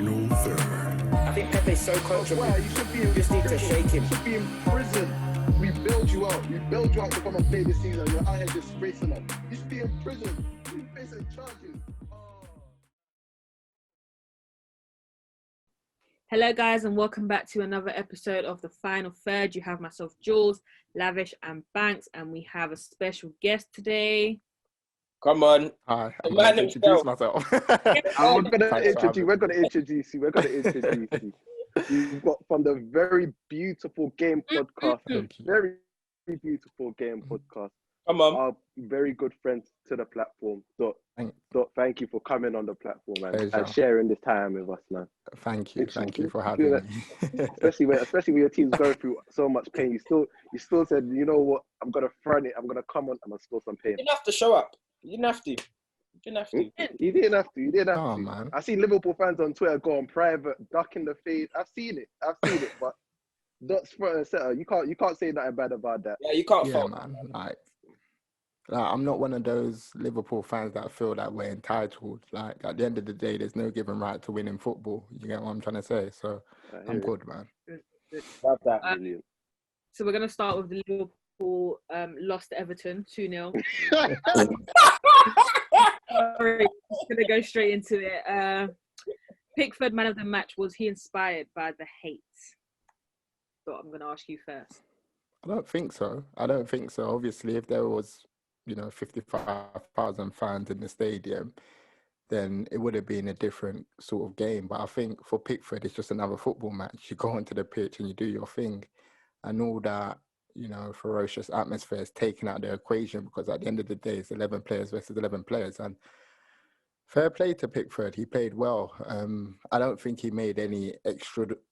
final third. I think Pepe's so coachable. Wow, you should be You just need to shake him. You should be in prison. We bailed you out. We bailed you out to come and play this season. You're out here disgracing us. You should be in prison. You facing charges. Hello guys, and welcome back to another episode of the Final Third. You have myself, Jules, Lavish and Banks, and we have a special guest today. Come on. Hi, The I'm man going to introduce myself. We're gonna introduce you. You've got from the very beautiful game podcast, very beautiful game podcast. Come on. Our very good friends to the platform. Thank you for coming on the platform and sharing this time with us, man. Thank you for having me. especially when your team's going through so much pain. You still said, you know what, I'm gonna front it. I'm gonna come on. I'm gonna spill some pain. You didn't have to show up. You didn't have to. You didn't have to. Oh, man. I see Liverpool fans on Twitter go on private, ducking the fade. I've seen it, but that's front and center. You can't say nothing bad about that. Yeah, you can't Yeah, fault. man. Like, I'm not one of those Liverpool fans that feel that we're entitled. Like, at the end of the day, there's no given right to win in football. You get what I'm trying to say? So, I'm good, man. Love that. Brilliant. So we're going to start with the Liverpool lost to Everton 2-0. Sorry, just going to go straight into it. Pickford, man of the match, was he inspired by the hate? So I'm going to ask you first. I don't think so. Obviously, if there was, 55,000 fans in the stadium, then it would have been a different sort of game. But I think for Pickford, it's just another football match. You go onto the pitch and you do your thing. And all that, ferocious atmosphere is taken out of the equation, because at the end of the day, it's 11 players versus 11 players. And fair play to Pickford. He played well. I don't think he made any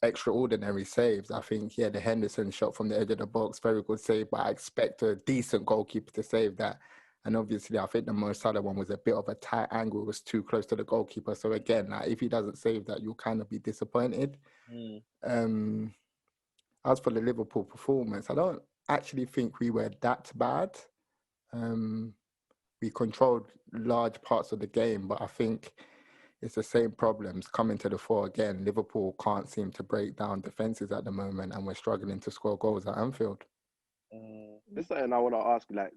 extraordinary saves. I think, the Henderson shot from the edge of the box, very good save, but I expect a decent goalkeeper to save that. And obviously, I think the Merseyside one was a bit of a tight angle. It was too close to the goalkeeper. So again, if he doesn't save that, you'll kind of be disappointed. As for the Liverpool performance, I don't actually think we were that bad. We controlled large parts of the game, but I think it's the same problems coming to the fore again. Liverpool can't seem to break down defences at the moment, and we're struggling to score goals at Anfield. This is something I want to ask. Like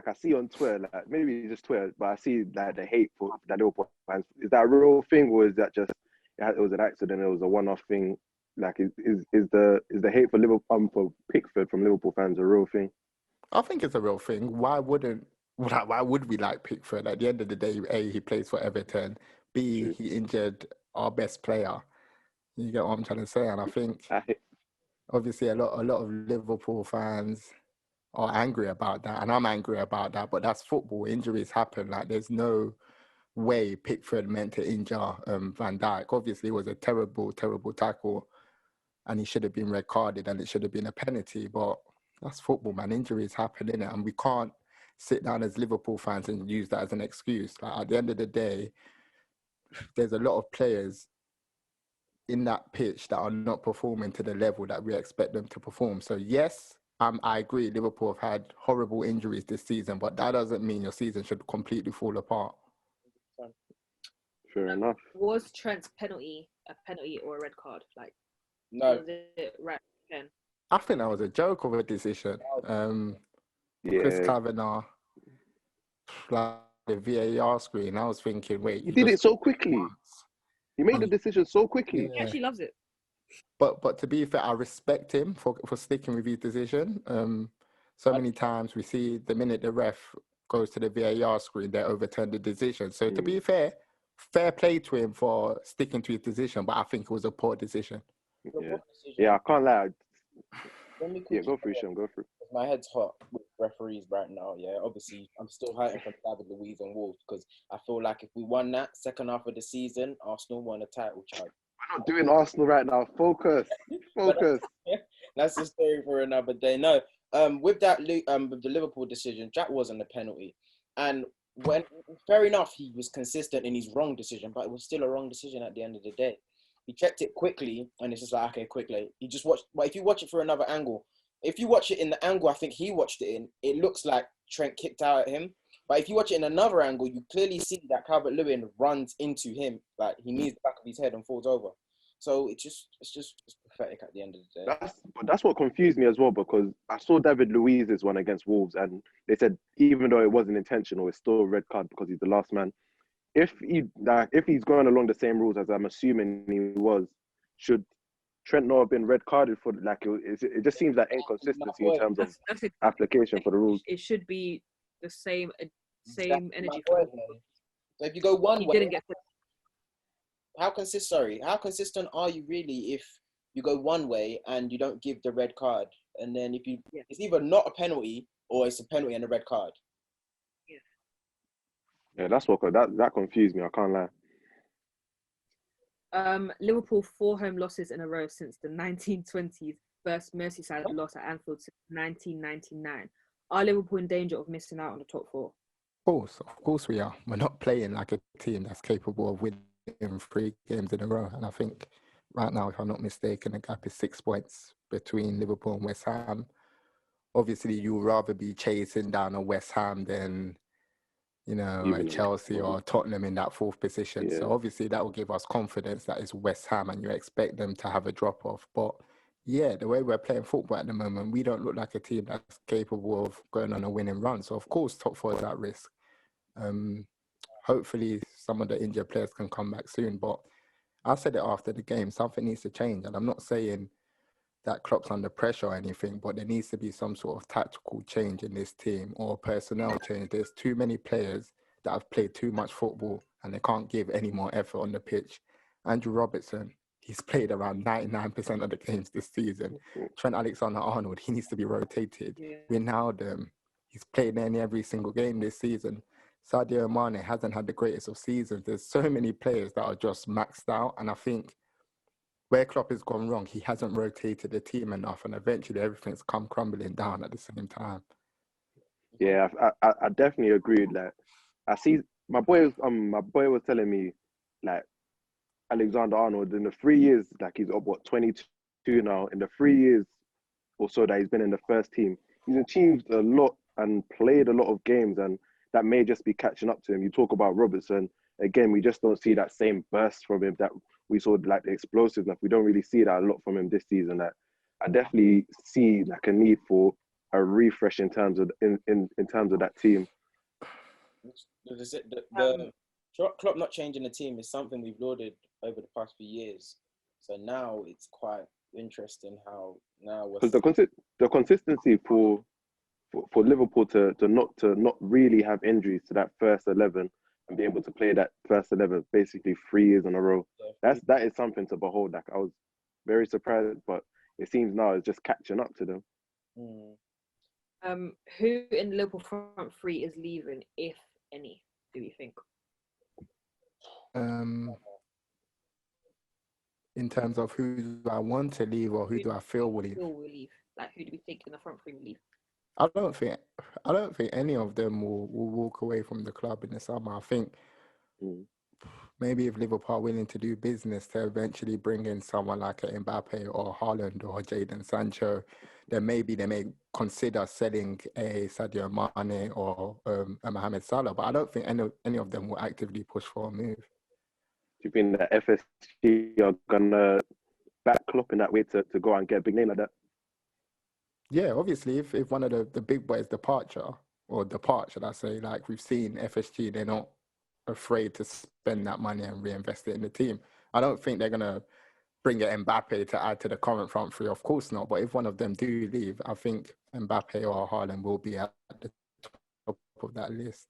I see on Twitter, like maybe it's just Twitter, but I see like the hate for the Liverpool fans. Is that a real thing, or is that just it was an accident? It was a one-off thing. Like, is the hate for Liverpool for Pickford from Liverpool fans a real thing? I think it's a real thing. Why would we like Pickford? At the end of the day, A, he plays for Everton. B, he injured our best player. You get what I'm trying to say? And I think obviously a lot of Liverpool fans are angry about that, and I'm angry about that. But that's football. Injuries happen. Like, there's no way Pickford meant to injure Van Dijk. Obviously, it was a terrible tackle, and he should have been red carded, and it should have been a penalty. But that's football, man. Injuries happen, innit? And we can't sit down as Liverpool fans and use that as an excuse. Like, at the end of the day, there's a lot of players in that pitch that are not performing to the level that we expect them to perform. So yes, I agree, Liverpool have had horrible injuries this season, but that doesn't mean your season should completely fall apart. Fair enough. Was Trent's penalty a penalty or a red card? Like, No. was it right again? I think that was a joke of a decision. Chris Kavanagh, like the VAR screen, I was thinking, wait. He did it so quickly. He made the decision so quickly. He actually loves it. But to be fair, I respect him for sticking with his decision. So many times we see the minute the ref goes to the VAR screen, they overturn the decision. So to be fair play to him for sticking to his decision, but I think it was a poor decision. Yeah, I can't lie. Go through, Sean. Go through. My head's hot with referees right now. Yeah, obviously, I'm still hurting from David Luiz and Wolves, because I feel like if we won that second half of the season, Arsenal won a title charge. We're not doing Arsenal right now. Focus. That's the story for another day. No, with the Liverpool decision, Jack wasn't a penalty, and fair enough, he was consistent in his wrong decision, but it was still a wrong decision at the end of the day. He checked it quickly, and it's just like, okay, quickly. He just watched. But if you watch it for another angle, if you watch it in the angle I think he watched it in, it looks like Trent kicked out at him. But if you watch it in another angle, you clearly see that Calvert-Lewin runs into him. Like, he knees the back of his head and falls over. So it's pathetic at the end of the day. That's what confused me as well, because I saw David Luiz's one against Wolves, and they said even though it wasn't intentional, it's still a red card because he's the last man. If he's going along the same rules as I'm assuming he was, should Trent not have been red carded for it just seems like inconsistency in terms of That's it. application for the rules. It should be the same energy. So if you go one He way, didn't get. how consistent are you really if you go one way and you don't give the red card, and then it's either not a penalty or it's a penalty and a red card. Yeah, that's what that confused me. I can't lie. Liverpool 4 home losses in a row since the 1920s versus Merseyside loss at Anfield since 1999. Are Liverpool in danger of missing out on the top 4? Of course we are. We're not playing like a team that's capable of winning 3 games in a row. And I think right now, if I'm not mistaken, the gap is 6 points between Liverpool and West Ham. Obviously, you would rather be chasing down a West Ham than, a Chelsea or Tottenham in that 4th position. Yeah. So obviously that will give us confidence that it's West Ham and you expect them to have a drop-off. But yeah, the way we're playing football at the moment, we don't look like a team that's capable of going on a winning run. So of course, top 4 is at risk. Hopefully some of the injured players can come back soon. But I said it after the game, something needs to change. And I'm not saying that Klopp's under pressure or anything, but there needs to be some sort of tactical change in this team or personnel change. There's too many players that have played too much football and they can't give any more effort on the pitch. Andrew Robertson, he's played around 99% of the games this season. Trent Alexander-Arnold, he needs to be rotated. Yeah. Wijnaldum, he's played nearly every single game this season. Sadio Mane hasn't had the greatest of seasons. There's so many players that are just maxed out, and I think where Klopp has gone wrong, he hasn't rotated the team enough, and eventually everything's come crumbling down at the same time. Yeah, I definitely agreed. Like, I see my boy was telling me, like, Alexander Arnold in the 3 years, like he's up 22 now. In the 3 years or so that he's been in the first team, he's achieved a lot and played a lot of games, and that may just be catching up to him. You talk about Robertson again, we just don't see that same burst from him that we saw, like the explosiveness. We don't really see that a lot from him this season. That I definitely see like a need for a refresh in terms of in terms of that team. The Klopp not changing the team is something we've lauded over the past few years. So now it's quite interesting how now because the consistency for Liverpool to not really have injuries to that first 11 and be able to play that first 11 basically 3 years in a row. That is something to behold. Like I was very surprised, but it seems now it's just catching up to them. Who in the Liverpool front 3 is leaving, if any? Do you think? In terms of who do I want to leave or who do I feel will leave? Like who do we think in the front 3 will leave? I don't think any of them will walk away from the club in the summer. I think maybe if Liverpool are willing to do business to eventually bring in someone like a Mbappe or Haaland or Jadon Sancho, then maybe they may consider selling a Sadio Mane or a Mohamed Salah. But I don't think any of them will actively push for a move. Do you think that FSG are gonna back Klopp in that way to go and get a big name like that? Yeah, obviously, if one of the big boys depart, should I say, like we've seen FSG, they're not afraid to spend that money and reinvest it in the team. I don't think they're going to bring in Mbappe to add to the current front 3, of course not. But if one of them do leave, I think Mbappe or Haaland will be at the top of that list.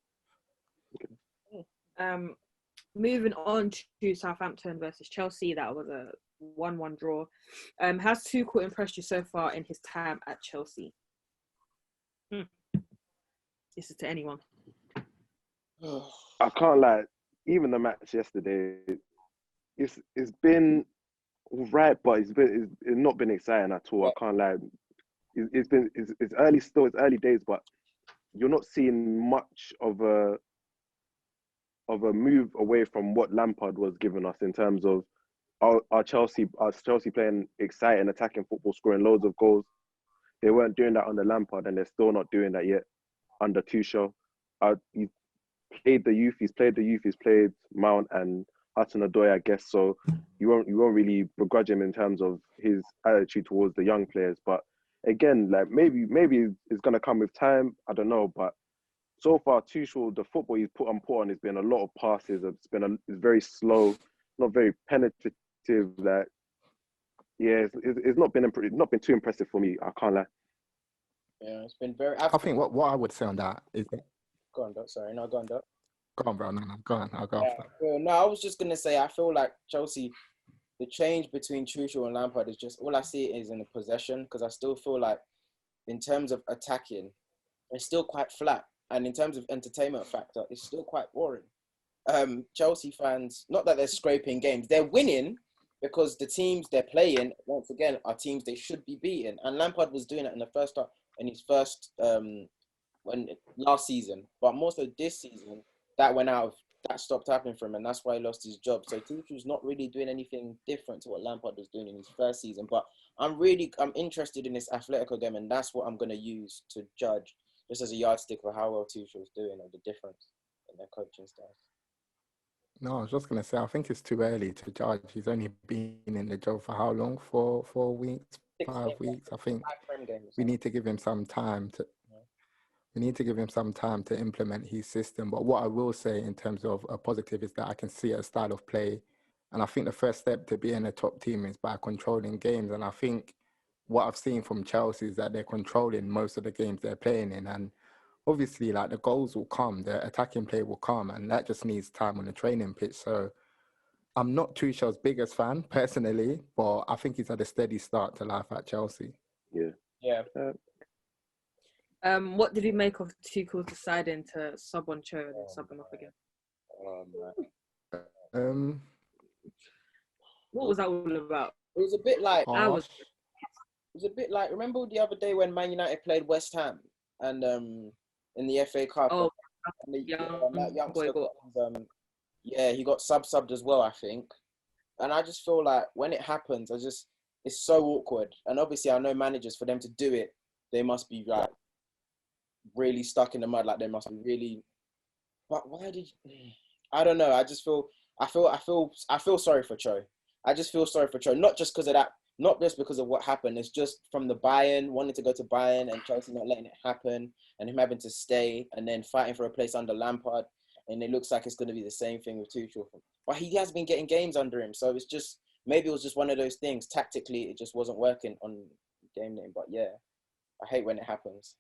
Moving on to Southampton versus Chelsea, that was a 1-1 draw. Has Tuchel impressed you so far in his time at Chelsea? This is to anyone. I can't lie. Even the match yesterday, it's been all right, but it's not been exciting at all. I can't lie. It's early still. It's early days, but you're not seeing much of a move away from what Lampard was giving us in terms of our Chelsea playing exciting, attacking football, scoring loads of goals. They weren't doing that under Lampard, and they're still not doing that yet under Tuchel. He's played the youth. He's played Mount and Hudson-Odoi, I guess. So you won't really begrudge him in terms of his attitude towards the young players. But again, like maybe it's gonna come with time. I don't know, but so far, Tuchel, the football he's put on has been a lot of passes. It's very slow, not very penetrative. Like, yeah, it's not been too impressive for me. I can't lie. Yeah, it's been very. I think what I would say on that is, Go on, Doc. Sorry, no, go on, Doc. go on, bro. No, go on. I'll go after. Well, no, I was just gonna say I feel like Chelsea, the change between Tuchel and Lampard is just all I see is in the possession, because I still feel like in terms of attacking, it's still quite flat, and in terms of entertainment factor, it's still quite boring. Chelsea fans, not that they're scraping games, they're winning because the teams they're playing once again are teams they should be beating, and Lampard was doing it in the first half, in his first last season, but more so this season. That stopped happening for him, and that's why he lost his job. So Tuchel's not really doing anything different to what Lampard was doing in his first season. But I'm interested in this Atletico game, and that's what I'm going to use to judge, just as a yardstick for how well Tuchel's doing and the difference in their coaching styles. No, I was just gonna say I think it's too early to judge. He's only been in the job for how long? 4 weeks, 5 weeks. I think we need to give him some time to. We need to give him some time to implement his system. But what I will say in terms of a positive is that I can see a style of play. And I think the first step to being a top team is by controlling games. And I think what I've seen from Chelsea is that they're controlling most of the games they're playing in. And obviously, like, the goals will come, the attacking play will come, and that just needs time on the training pitch. So I'm not Tuchel's biggest fan personally, but I think he's had a steady start to life at Chelsea. Yeah. What did you make of Tuchel deciding to sub on Cho and then sub him off again? What was that all about? It was a bit like Harsh. remember the other day when Man United played West Ham and in the FA Cup. Oh, and the, young youngster boy got. he got subbed as well, I think. And I just feel like when it happens, it's so awkward. And obviously, I know managers, for them to do it, they must be like really stuck in the mud. Like they must be really. But why did I don't know? I feel sorry for Cho. I just feel sorry for Cho, not just because of that, not just because of what happened. It's just from the Bayern, wanting to go to Bayern and Chelsea not letting it happen, and him having to stay and then fighting for a place under Lampard. And it looks like it's going to be the same thing with Tuchel. But he has been getting games under him, so it's just maybe it was just one of those things. Tactically, it just wasn't working on game name. But yeah, I hate when it happens.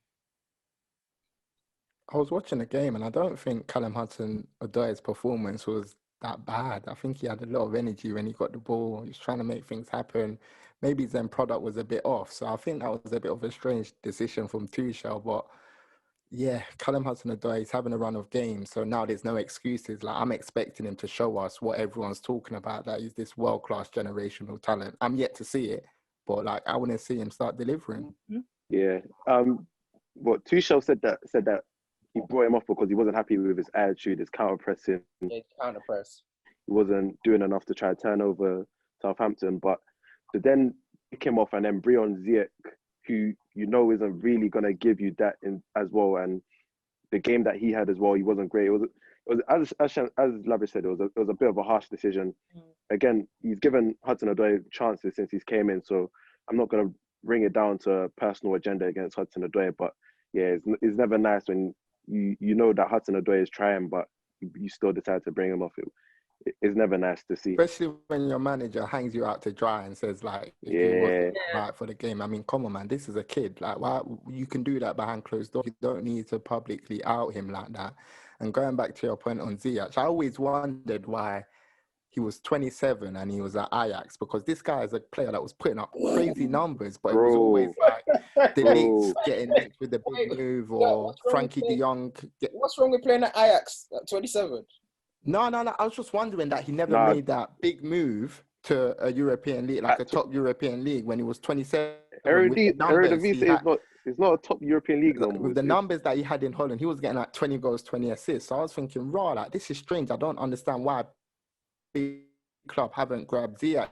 I was watching the game and I don't think Callum Hudson-Odoi's performance was that bad. I think he had a lot of energy when he got the ball. He was trying to make things happen. Maybe his end product was a bit off. So I think that was a bit of a strange decision from Tuchel. But yeah, Callum Hudson-Odoi is having a run of games. So now there's no excuses. Like, I'm expecting him to show us what everyone's talking about, that he's this world-class generational talent. I'm yet to see it. But like, I want to see him start delivering. Yeah. What Tuchel said that he brought him off because he wasn't happy with his attitude, his counter pressing. Yeah, counter press. He wasn't doing enough to try to turn over Southampton. But to then pick him off and then Breon Ziyech, who you know isn't really gonna give you that in as well. And the game that he had as well, he wasn't great. It was as Lavish said, it was a bit of a harsh decision. Again, he's given Hudson-Odoi chances since he's came in, so I'm not gonna bring it down to a personal agenda against Hudson-Odoi. But yeah, it's never nice when you know that Hudson-Odoi is trying, but you still decide to bring him off. It's never nice to see. Especially when your manager hangs you out to dry and says, like, if you wasn't right for the game. I mean, come on, man, this is a kid. Like, why you can do that behind closed doors? You don't need to publicly out him like that. And going back to your point on Ziyech, I always wondered why he was 27 and he was at Ajax, because this guy is a player that was putting up crazy numbers, but it was always like the Leeds getting linked with the big move, or Frankie de Jong. What's wrong with playing at Ajax at 27? No. I was just wondering that he never made that big move to a European league, like a top European league, when he was 27. Eredivisie is not a top European league no more. With the numbers that he had in Holland, he was getting like 20 goals, 20 assists. So I was thinking, like, this is strange. I don't understand why big club haven't grabbed Ziyech.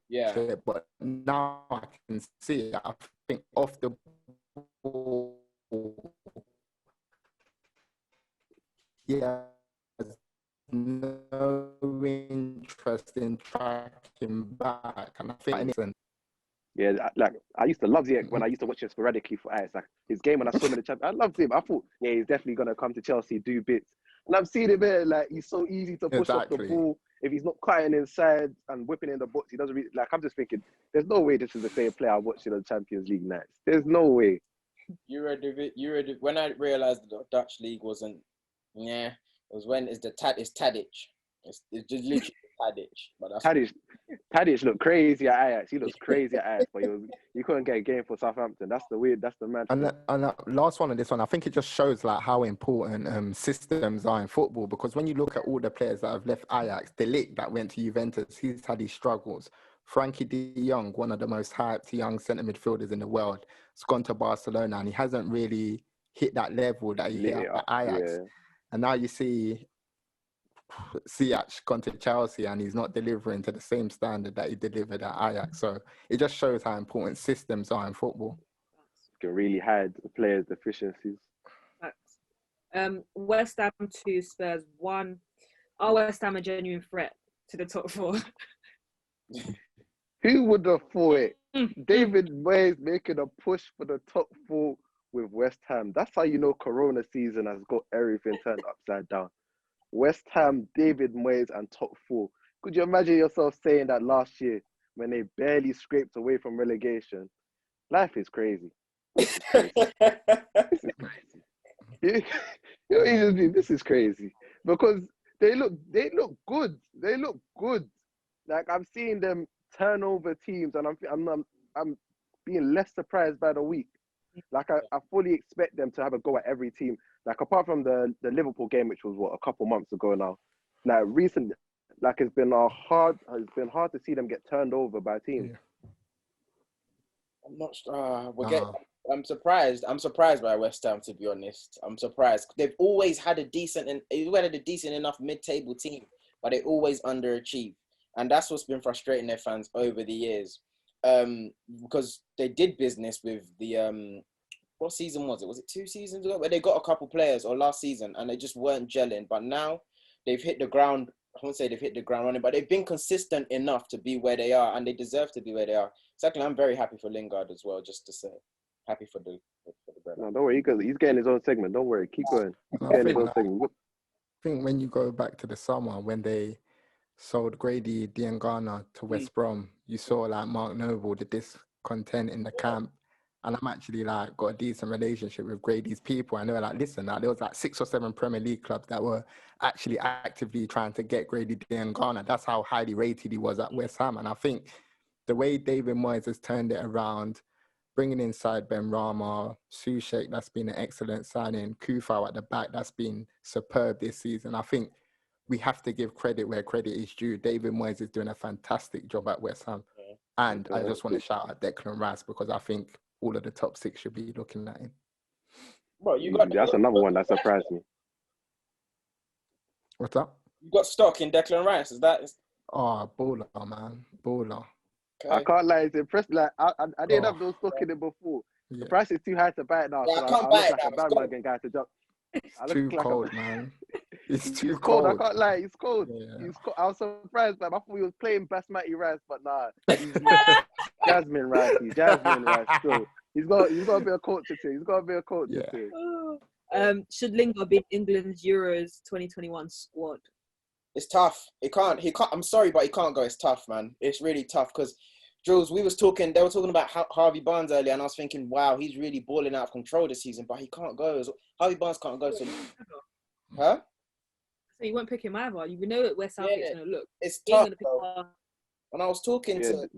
Yeah. But now I can see it. I think off the ball, yeah, no interest interest in tracking back, and I think Yeah, like I used to love Ziyech when I used to watch him sporadically for Ajax. Like his game when I saw him in the Champions, I loved him. I thought, yeah, he's definitely gonna come to Chelsea, do bits. And I'm seeing him here, like he's so easy to push off the Exactly. ball. If he's not cutting inside and whipping in the box, he doesn't really like. I'm just thinking, there's no way this is the same player I watched in the Champions League nights. There's no way. When I realized the Dutch league wasn't, it was when it's Tadic. It's just literally Tadic. But that's Tadic looked crazy at Ajax. He looks crazy at Ajax, but you couldn't get a game for Southampton. That's the man. And last one on this one, I think it just shows like how important systems are in football, because when you look at all the players that have left Ajax, De Ligt that went to Juventus, he's had his struggles. Frankie de Jong, one of the most hyped young centre midfielders in the world, has gone to Barcelona and he hasn't really hit that level that he hit at Ajax. Yeah. And now you see Ziyech gone to Chelsea and he's not delivering to the same standard that he delivered at Ajax. So it just shows how important systems are in football. You can really hide the players' deficiencies. West Ham 2, Spurs 1. Are West Ham a genuine threat to the top 4? Who would have thought it? David Moyes making a push for the top 4 with West Ham. That's how you know Corona season has got everything turned upside down. West Ham, David Moyes, and top 4. Could you imagine yourself saying that last year when they barely scraped away from relegation? Life is crazy. This is crazy. This is crazy because they look good. They look good. Like I'm seeing them turn over teams, and I'm being less surprised by the week. Like I fully expect them to have a go at every team. Like apart from the Liverpool game, which was a couple months ago now. Like recently, like it's been hard to see them get turned over by teams. Yeah. I'm not sure. I'm surprised. I'm surprised by West Ham, to be honest. I'm surprised. They've always had a decent enough mid-table team, but they always underachieve, and that's what's been frustrating their fans over the years. Because they did business with the what season was it? Was it 2 seasons ago? Where they got a couple players, or last season, and they just weren't gelling. But now they've hit the ground. I won't say they've hit the ground running, but they've been consistent enough to be where they are, and they deserve to be where they are. Secondly, I'm very happy for Lingard as well, just to say. Happy for the brother. No, don't worry. He's getting his own segment. Don't worry. Keep going. I think when you go back to the summer, when they sold Grady Diangana to West Brom, you saw like Mark Noble, the discontent in the camp. And I'm actually like got a decent relationship with Grady's people. And they were like, listen, like, there was like 6 or 7 Premier League clubs that were actually actively trying to get Grady Diangana. That's how highly rated he was at West Ham. And I think the way David Moyes has turned it around, bringing inside Ben Rama, Soucek, that's been an excellent signing. Kufau at the back, that's been superb this season. I think we have to give credit where credit is due. David Moyes is doing a fantastic job at West Ham. And I just want to shout out Declan Rice because I think all of the top 6 should be looking at him. Bro, that's another one that surprised me. What's up? You got stock in Declan Rice, is that? Oh, baller, man. Baller. Okay. I can't lie, it's impressive. Like I didn't have those stock in it before. Yeah. The price is too high to buy it now. Yeah, so I can't I buy look it like now. a bandwagon guy to jump. It's too cold, man. It's too cold. cold. I can't lie. It's cold. Yeah. It's cold. I was surprised, man. I thought he was playing Basmati rice, but nah. Jasmine rice. Still. He's got a bit of culture too. Should Lingard be in England's Euros 2021 squad? It's tough. He can't. I'm sorry, but he can't go. It's tough, man. It's really tough because, Jules, they were talking about Harvey Barnes earlier, and I was thinking, wow, he's really balling out of control this season, but he can't go. Harvey Barnes can't go. So, huh? So you won't pick him either. You know it where Southgate's going to look. It's tough, though. And I was talking to...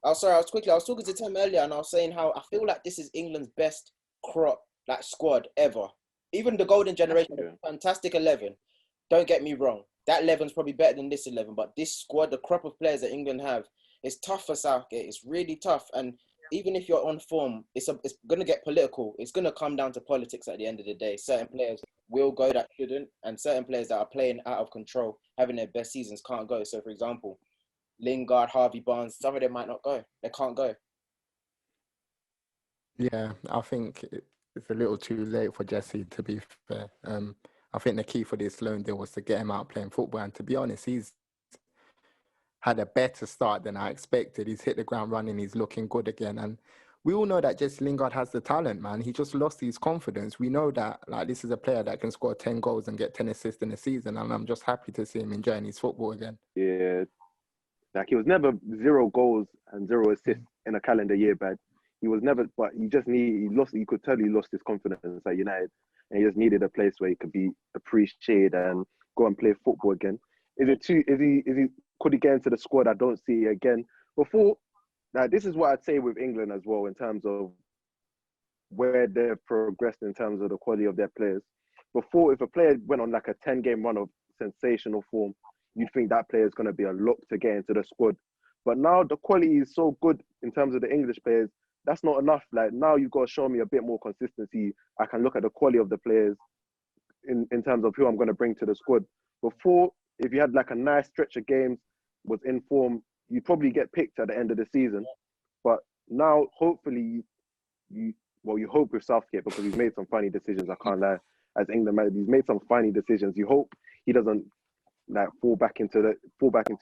I was talking to Tim earlier, and I was saying how I feel like this is England's best squad ever. Even the golden generation, fantastic 11. Don't get me wrong. That 11's probably better than this 11, but this squad, the crop of players that England have, it's tough for Southgate. It's really tough. And even if you're on form, it's going to get political. It's going to come down to politics at the end of the day. Certain players will go that shouldn't, and certain players that are playing out of control, having their best seasons, can't go. So, for example, Lingard, Harvey Barnes, some of them might not go. They can't go. Yeah, I think it's a little too late for Jesse, to be fair. I think the key for this loan deal was to get him out playing football. And to be honest, he's had a better start than I expected. He's hit the ground running. He's looking good again. And we all know that Jesse Lingard has the talent, man. He just lost his confidence. We know that like this is a player that can score 10 goals and get 10 assists in a season. And I'm just happy to see him enjoying his football again. Yeah, like he was never 0 goals and 0 assists in a calendar year bad. He was never, but he just he lost. You could tell he lost his confidence at United, and he just needed a place where he could be appreciated and go and play football again. Could he get into the squad? I don't see it again. Before, now this is what I'd say with England as well in terms of where they've progressed in terms of the quality of their players. Before, if a player went on like a 10-game run of sensational form, you'd think that player is going to be a lock to get into the squad. But now the quality is so good in terms of the English players, that's not enough. Like now you've got to show me a bit more consistency. I can look at the quality of the players in terms of who I'm going to bring to the squad. Before, if you had like a nice stretch of games, was in form, you'd probably get picked at the end of the season. But now, hopefully, you hope with Southgate because he's made some funny decisions. I can't lie. As England man, he's made some funny decisions. You hope he doesn't like fall back into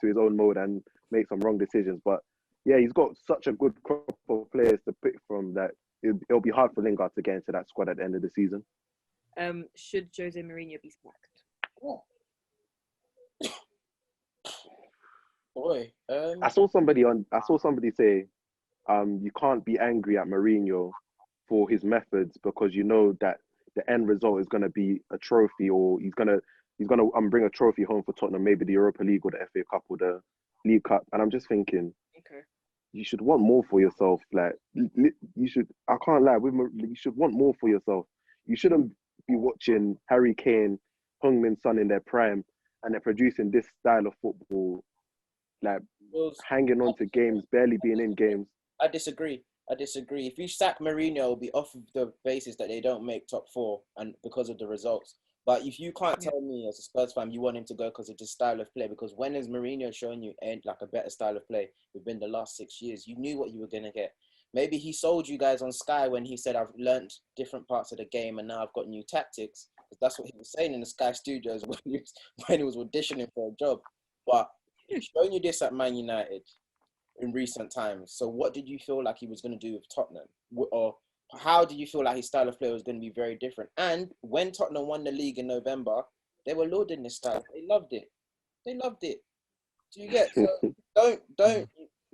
his own mode and make some wrong decisions. But yeah, he's got such a good crop of players to pick from that it'll be hard for Lingard to get into that squad at the end of the season. Should Jose Mourinho be sacked? Boy, I saw somebody say, you can't be angry at Mourinho for his methods because you know that the end result is going to be a trophy, or he's gonna bring a trophy home for Tottenham, maybe the Europa League or the FA Cup or the League Cup. And I'm just thinking, okay, you should want more for yourself. Like you should, I can't lie, you should want more for yourself. You shouldn't be watching Harry Kane, Heung-min Son in their prime, and they're producing this style of football, like hanging on to games, barely being in games. I disagree. If you sack Mourinho, it'll be off of the basis that they don't make top 4 and because of the results. But if you can't tell me as a Spurs fan you want him to go because of this style of play, because when has Mourinho shown you like a better style of play within the last 6 years? You knew what you were going to get. Maybe he sold you guys on Sky when he said, I've learned different parts of the game and now I've got new tactics. Because that's what he was saying in the Sky studios when he was auditioning for a job. But he's shown you this at Man United in recent times. So what did you feel like he was going to do with Tottenham? Or how did you feel like his style of play was going to be very different? And when Tottenham won the league in November, they were lauding this style. They loved it. Do you get? So don't.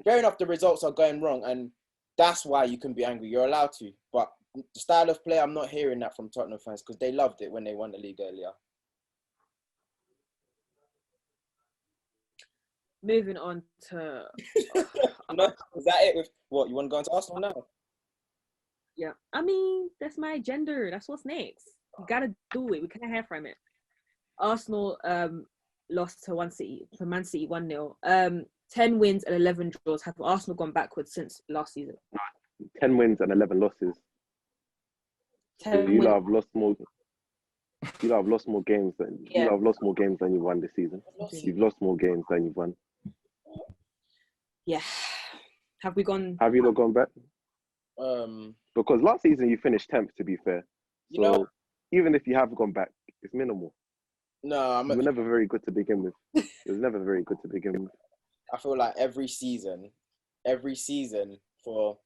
Fair enough, the results are going wrong, and that's why you can be angry. You're allowed to. But the style of play, I'm not hearing that from Tottenham fans because they loved it when they won the league earlier. Moving on to... No, is that it? With what, you want to go into Arsenal now? Yeah, I mean, that's my agenda. That's what's next. We gotta do it. We can't have from it. Arsenal lost to Man City 1-0. 10 wins and 11 draws. Have Arsenal gone backwards since last season? 10 wins and 11 losses. So you lot have lost more. You lot have lost more games than you lot have lost more games than you won this season. You've lost more games than you've won. Yeah. Have we gone? Have you not gone back? Because last season you finished 10th, to be fair. So even if you have gone back, it's minimal. No, you were never very good to begin with. It was never very good to begin with. I feel like every season for,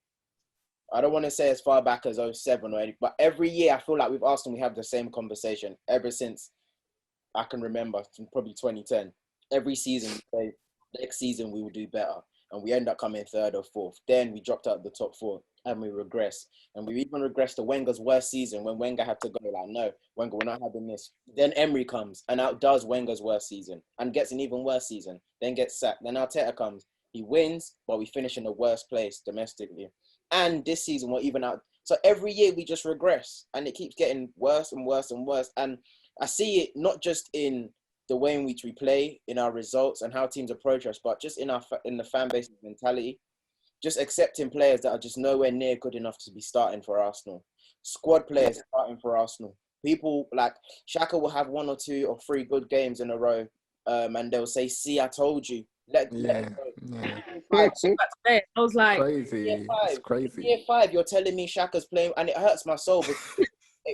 I don't want to say as far back as 07 or anything, but every year I feel like with Arsenal we have the same conversation ever since I can remember, from probably 2010. Every season we say next season we will do better, and we end up coming 3rd or 4th. Then we dropped out of the top 4 and we regress. And we even regressed to Wenger's worst season when Wenger had to go like, no, Wenger, we're not having this. Then Emery comes and outdoes Wenger's worst season and gets an even worse season, then gets sacked. Then Arteta comes, he wins, but we finish in the worst place domestically. And this season we're even out. So every year we just regress and it keeps getting worse and worse and worse. And I see it not just in the way in which we play, in our results and how teams approach us, but just in the fan base mentality. Just accepting players that are just nowhere near good enough to be starting for Arsenal. Squad players starting for Arsenal. People like Xhaka will have 1 or 2 or 3 good games in a row, and they'll say, "See, I told you." Let it go. I was like, crazy. It's crazy. Year 5, you're telling me Xhaka's playing, and it hurts my soul.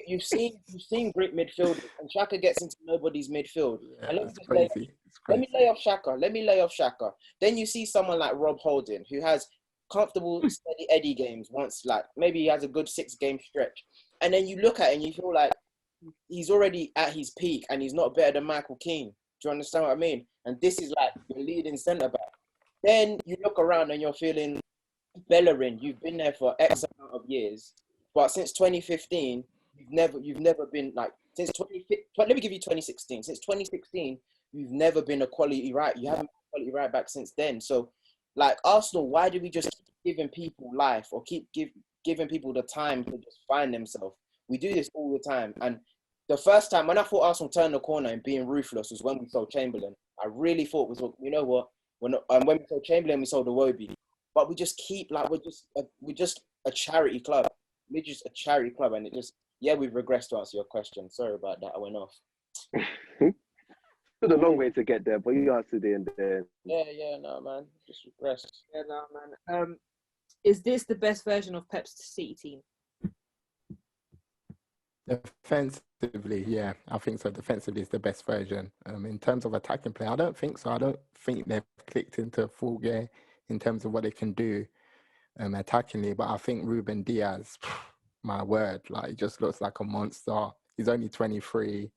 you've seen great midfielders, and Xhaka gets into nobody's midfield. Yeah, And let me it's just lay, crazy. It's let me crazy. lay off Xhaka. Let me lay off Xhaka. Then you see someone like Rob Holding, who has comfortable steady Eddie games once, like maybe he has a good 6-game stretch, and then you look at it and you feel like he's already at his peak and he's not better than Michael Keane. Do you understand what I mean? And this is like your leading centre back. Then you look around and you're feeling Bellerin. You've been there for X amount of years, but since 2015, you've never been like since 2015. Let me give you 2016. Since 2016, you've never been a quality right. You haven't been a quality right back since then. So, like Arsenal, why do we just keep giving people life or keep giving people the time to just find themselves? We do this all the time. And the first time when I thought Arsenal turned the corner and being ruthless was when we sold Chamberlain. I really thought you know what? When we sold Chamberlain, we sold Iwobi. But we just keep like we're just a charity club. We're just a charity club, and we've regressed to answer your question. Sorry about that. I went off. It's a long way to get there, but you answered it in there. Yeah, no, man. Just regressed. Yeah, no, man. Is this the best version of Pep's City team? Defensively, yeah, I think so. Defensively is the best version. In terms of attacking play, I don't think so. I don't think they've clicked into full gear in terms of what they can do attackingly. But I think Ruben Diaz, my word, like he just looks like a monster. He's only 23.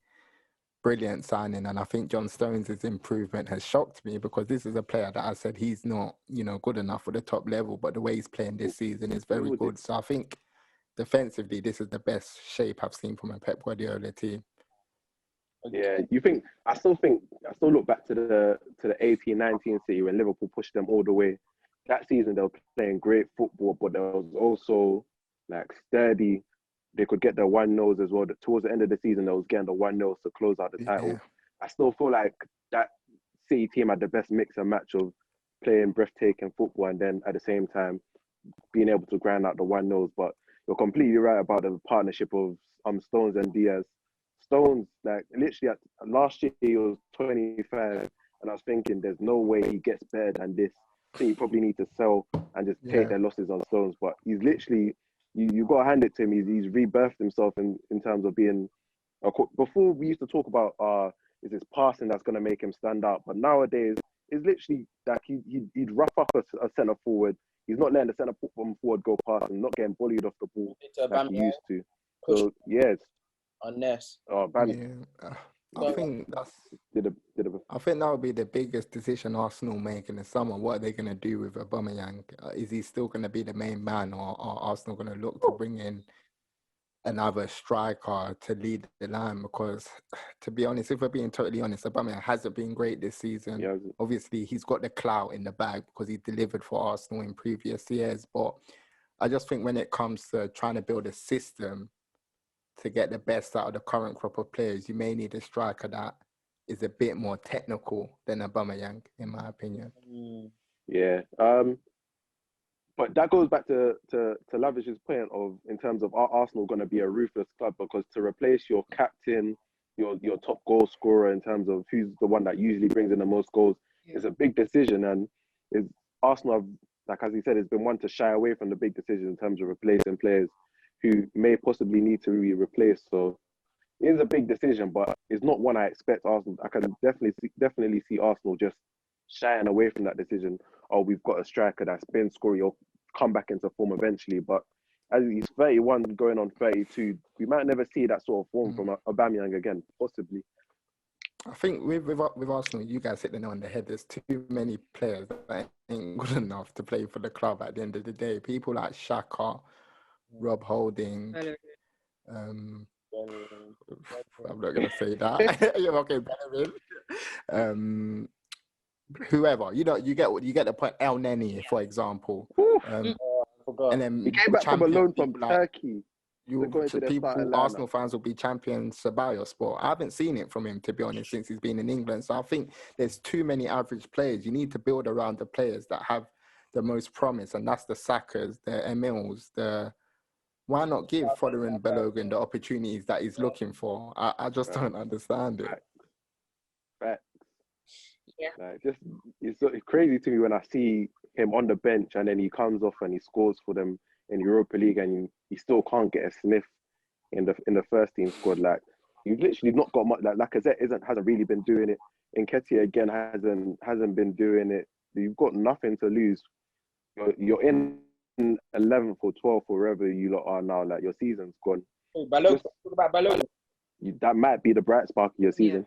Brilliant signing, and I think John Stones' improvement has shocked me because this is a player that I said he's not, good enough for the top level, but the way he's playing this season is very good. So I think defensively, this is the best shape I've seen from a Pep Guardiola team. Yeah, I still look back to the 18-19 City when Liverpool pushed them all the way. That season they were playing great football, but there was also like sturdy. They could get the 1-0s as well. Towards the end of the season, they was getting the 1-0s to close out the title. Yeah. I still feel like that City team had the best mix and match of playing breathtaking football and then at the same time being able to grind out the 1-0s. But you're completely right about the partnership of Stones and Diaz. Stones, like literally last year he was 25, and I was thinking there's no way he gets better than this. I think you probably need to sell and just take their losses on Stones. But he's literally, you got to hand it to him. He's rebirthed himself in terms of being. Before we used to talk about is his passing that's going to make him stand out, but nowadays it's literally like he'd rough up a centre forward. He's not letting the centre forward go past and not getting bullied off the ball like he used to. So yes, Unless. I think that would be the biggest decision Arsenal make in the summer. What are they going to do with Aubameyang? Is he still going to be the main man, or are Arsenal going to look to bring in another striker to lead the line? Because, to be honest, if we're being totally honest, Aubameyang hasn't been great this season. Yeah. Obviously, he's got the clout in the bag because he delivered for Arsenal in previous years. But I just think when it comes to trying to build a system to get the best out of the current crop of players, you may need a striker that is a bit more technical than Aubameyang, in my opinion. Yeah. But that goes back to Lavish's point of in terms of are Arsenal going to be a ruthless club, because to replace your captain, your top goal scorer in terms of who's the one that usually brings in the most goals is a big decision, and Arsenal have, like as he said, has been one to shy away from the big decision in terms of replacing players who may possibly need to be replaced. So it is a big decision, but it's not one I expect Arsenal. I can definitely see Arsenal just shying away from that decision. Oh, we've got a striker that's been scoring, or come back into form eventually. But as he's 31 going on 32, we might never see that sort of form from Aubameyang again, possibly. I think with Arsenal, you guys hit the nail on the head. There's too many players that ain't good enough to play for the club at the end of the day. People like Xhaka, Rob Holding, I'm not going to say that. You're okay, Bellerin. Whoever, you get the point. El Neni, for example. And then he came back from a loan from Turkey. Arsenal fans will be champions Ceballos sport. I haven't seen it from him, to be honest, since he's been in England. So I think there's too many average players. You need to build around the players that have the most promise, and that's the Sakas, the Emils, why not give Foderin Balogun the opportunities that he's looking for? I just don't understand it. Facts. Yeah. Like, it's crazy to me when I see him on the bench and then he comes off and he scores for them in Europa League and he still can't get a sniff in the first team squad. Like you've literally not got much. Like Lacazette hasn't really been doing it. Nketiah again hasn't been doing it. You've got nothing to lose. You're in 11th or 12th or wherever you lot are now. Like your season's gone. Balogun. What about Balogun? That might be the bright spark of your season.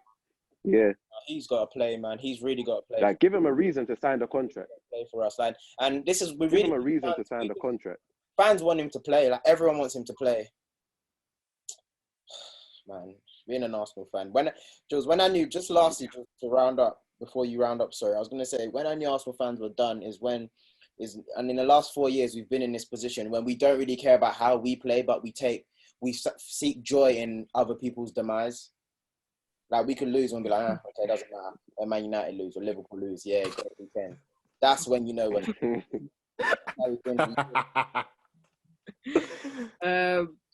Yeah. He's got to play, man. He's really got to play. Like give him a reason to sign the contract. Play for us, like, and this is we Give really him a reason to sign the contract. Fans want him to play. Like everyone wants him to play. Man, being an Arsenal fan, when I knew just lastly to round up before you round up. Sorry, I was gonna say when I knew Arsenal fans were done and in the last 4 years we've been in this position when we don't really care about how we play, but we seek joy in other people's demise. Like we could lose and be like, okay, doesn't matter. Or Man United lose or Liverpool lose, yeah, great weekend. That's when you know when.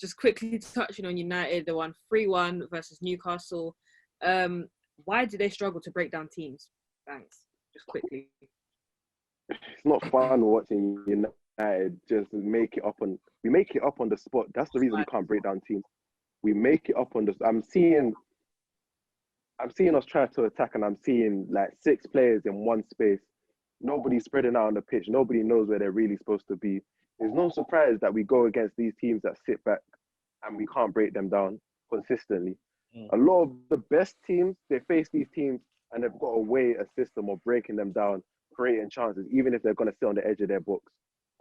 Just quickly touching on United, they won 3-1 versus Newcastle. Why do they struggle to break down teams? Thanks. Just quickly. It's not fun watching United just make it up on the spot. That's the reason we can't break down teams. We make it up on the. I'm seeing us try to attack, and I'm seeing like 6 players in one space. Nobody's spreading out on the pitch. Nobody knows where they're really supposed to be. There's no surprise that we go against these teams that sit back and we can't break them down consistently. A lot of the best teams, they face these teams and they've got a system of breaking them down, creating chances, even if they're going to sit on the edge of their box.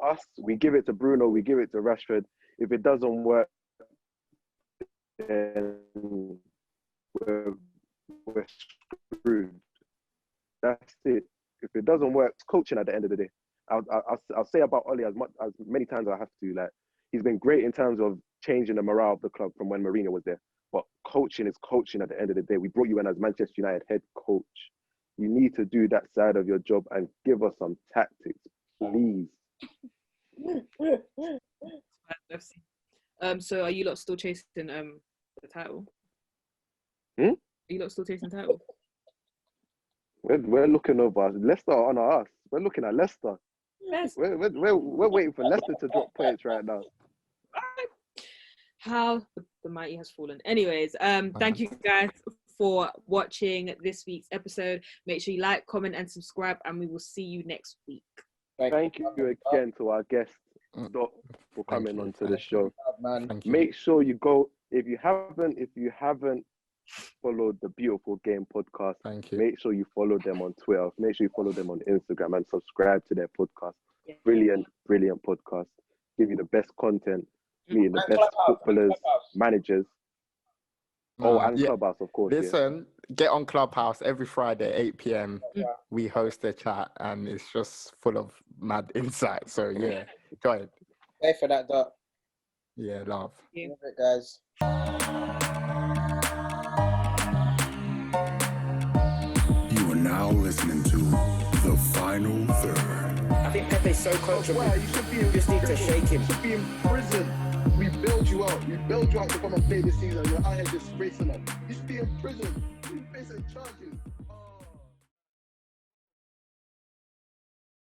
Us, we give it to Bruno, we give it to Rashford. If it doesn't work, then we're screwed. That's it. If it doesn't work, it's coaching at the end of the day. I'll say about Oli as many times as I have to. Like he's been great in terms of changing the morale of the club from when Mourinho was there. But coaching is coaching at the end of the day. We brought you in as Manchester United head coach. You need to do that side of your job and give us some tactics, please. So are you lot still chasing the title? Are you lot still chasing the title? We're looking over Leicester on us. We're looking at Leicester. Yes. We're waiting for Leicester to drop points right now. How the mighty has fallen. Anyways, thank you guys for watching this week's episode. Make sure you like, comment, and subscribe, and we will see you next week. Thank you again to our guest Doc for coming onto the show. Man. Make sure you go if you haven't followed the Beautiful Game podcast. Thank you. Make sure you follow them on Twitter. Make sure you follow them on Instagram and subscribe to their podcast. Yeah. Brilliant podcast. Give you the best content, meeting the best footballers, managers. And Clubhouse, of course. Listen, get on Clubhouse every Friday, 8 p.m. We host a chat, and it's just full of mad insight. So yeah, go ahead. Pay for that, Doc. Yeah, love. Love it, guys. You are now listening to The Final Third. I think Pepe's so coachable. Well, you should be in just need to shake him. You should be in prison. We bailed you out. We bailed you out to come and play this season. You're out here disgracing us. You should be in prison. You should be facing charges.